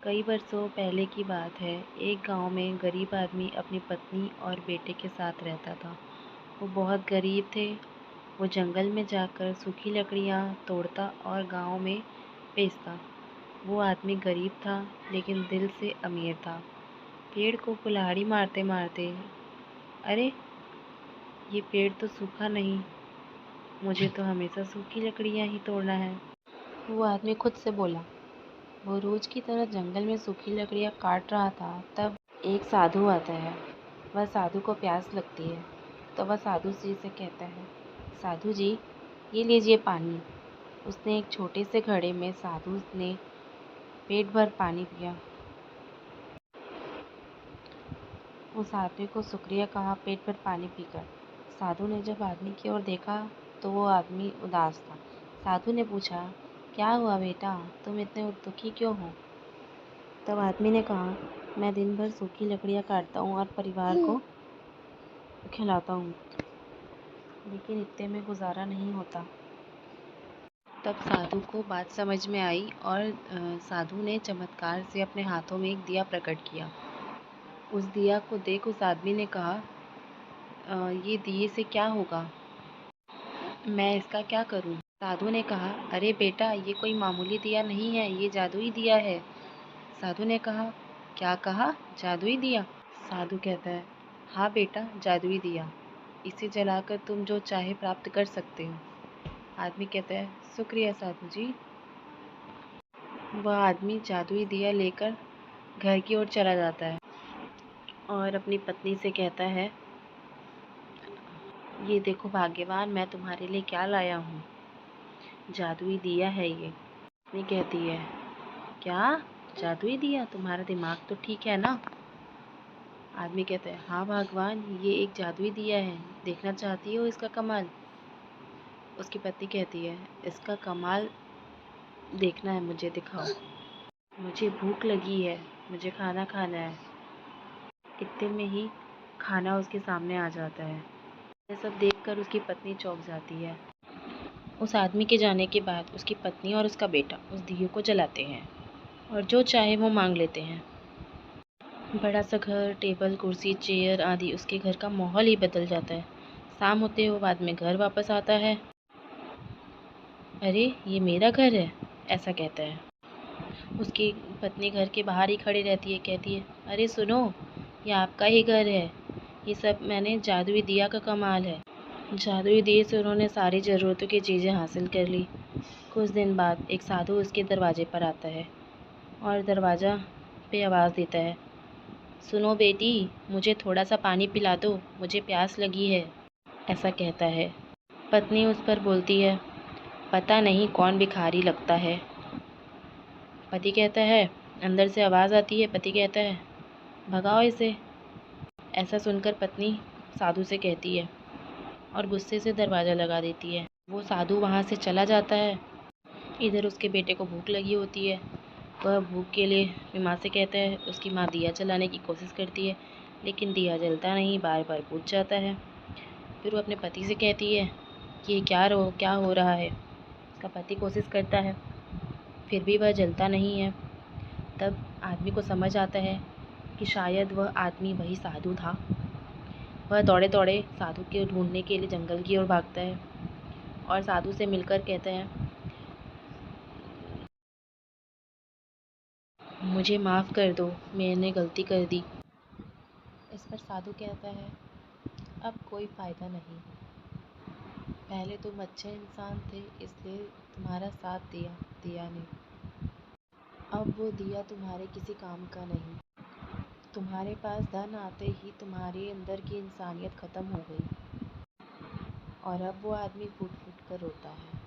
कई वर्षों पहले की बात है। एक गांव में गरीब आदमी अपनी पत्नी और बेटे के साथ रहता था। वो बहुत गरीब थे। वो जंगल में जाकर सूखी लकड़ियां तोड़ता और गांव में बेचता। वो आदमी गरीब था लेकिन दिल से अमीर था। पेड़ को कुल्हाड़ी मारते मारते, अरे ये पेड़ तो सूखा नहीं, मुझे तो हमेशा सूखी लकड़ियां ही तोड़ना है, वो आदमी खुद से बोला। वो रोज की तरह जंगल में सूखी लकड़ियां काट रहा था। तब एक साधु आता है। वह साधु को प्यास लगती है तो वह साधु जी से कहता है, साधु जी ये लीजिए पानी। उसने एक छोटे से घड़े में साधु ने पेट भर पानी पिया। उस आदमी को शुक्रिया कहा पेट भर पानी पीकर। साधु ने जब आदमी की ओर देखा तो वो आदमी उदास था। साधु ने पूछा, क्या हुआ बेटा, तुम इतने दुखी क्यों हो? तब आदमी ने कहा, मैं दिन भर सूखी लकड़ियाँ काटता हूँ और परिवार को खिलाता हूँ, लेकिन इतने में गुजारा नहीं होता। तब साधु को बात समझ में आई और साधु ने चमत्कार से अपने हाथों में एक दिया प्रकट किया। उस दिया को देख उस आदमी ने कहा, ये दिए से क्या होगा, मैं इसका क्या करूं? साधु ने कहा, अरे बेटा ये कोई मामूली दिया नहीं है, ये जादुई दिया है। साधु ने कहा, क्या कहा, जादुई दिया? साधु कहता है, हाँ बेटा जादुई दिया, इसे जलाकर तुम जो चाहे प्राप्त कर सकते हो। आदमी कहता है, शुक्रिया साधु जी। वह आदमी जादुई दिया लेकर घर की ओर चला जाता है और अपनी पत्नी से कहता है, ये देखो भाग्यवान, मैं तुम्हारे लिए क्या लाया हूँ, जादुई दिया है ये। पत्नी कहती है, क्या जादुई दिया, तुम्हारा दिमाग तो ठीक है ना? आदमी कहता है, हाँ भगवान ये एक जादुई दिया है, देखना चाहती हो इसका कमाल? उसकी पत्नी कहती है, इसका कमाल देखना है, मुझे दिखाओ, मुझे भूख लगी है, मुझे खाना खाना है। इतने में ही खाना उसके सामने आ जाता है। ये सब देखकर उसकी पत्नी चौंक जाती है। उस आदमी के जाने के बाद उसकी पत्नी और उसका बेटा उस दिए को जलाते हैं और जो चाहे वो मांग लेते हैं। बड़ा सा घर, टेबल, कुर्सी, चेयर आदि, उसके घर का माहौल ही बदल जाता है। शाम होते वो बाद में घर वापस आता है। अरे ये मेरा घर है, ऐसा कहता है। उसकी पत्नी घर के बाहर ही खड़ी रहती है, कहती है, अरे सुनो, ये आपका ही घर है, ये सब मैंने जादुई दिया का कमाल है। जादुई दिए से उन्होंने सारी ज़रूरतों की चीज़ें हासिल कर ली। कुछ दिन बाद एक साधु उसके दरवाजे पर आता है और दरवाज़ा पे आवाज़ देता है, सुनो बेटी, मुझे थोड़ा सा पानी पिला दो, मुझे प्यास लगी है, ऐसा कहता है। पत्नी उस पर बोलती है, पता नहीं कौन भिखारी लगता है। पति कहता है, अंदर से आवाज़ आती है। पति कहता है, भगाओ इसे। ऐसा सुनकर पत्नी साधु से कहती है और गुस्से से दरवाज़ा लगा देती है। वो साधु वहाँ से चला जाता है। इधर उसके बेटे को भूख लगी होती है। वह भूख के लिए अपनी माँ से कहता है। उसकी माँ दिया जलाने की कोशिश करती है लेकिन दिया जलता नहीं, बार बार बुझ जाता है। फिर वो अपने पति से कहती है कि ये क्या हो रहा है। उसका पति कोशिश करता है फिर भी वह जलता नहीं है। तब आदमी को समझ आता है कि शायद वह आदमी वही साधु था। वह दौड़े दौड़े साधु के ढूंढने के लिए जंगल की ओर भागता है और साधु से मिलकर कहता है, मुझे माफ़ कर दो, मैंने गलती कर दी। इस पर साधु कहता है, अब कोई फ़ायदा नहीं, पहले तुम अच्छे इंसान थे इसलिए तुम्हारा साथ दिया ने, अब वो दिया तुम्हारे किसी काम का नहीं। तुम्हारे पास धन आते ही तुम्हारे अंदर की इंसानियत ख़त्म हो गई। और अब वो आदमी फूट फूट कर रोता है।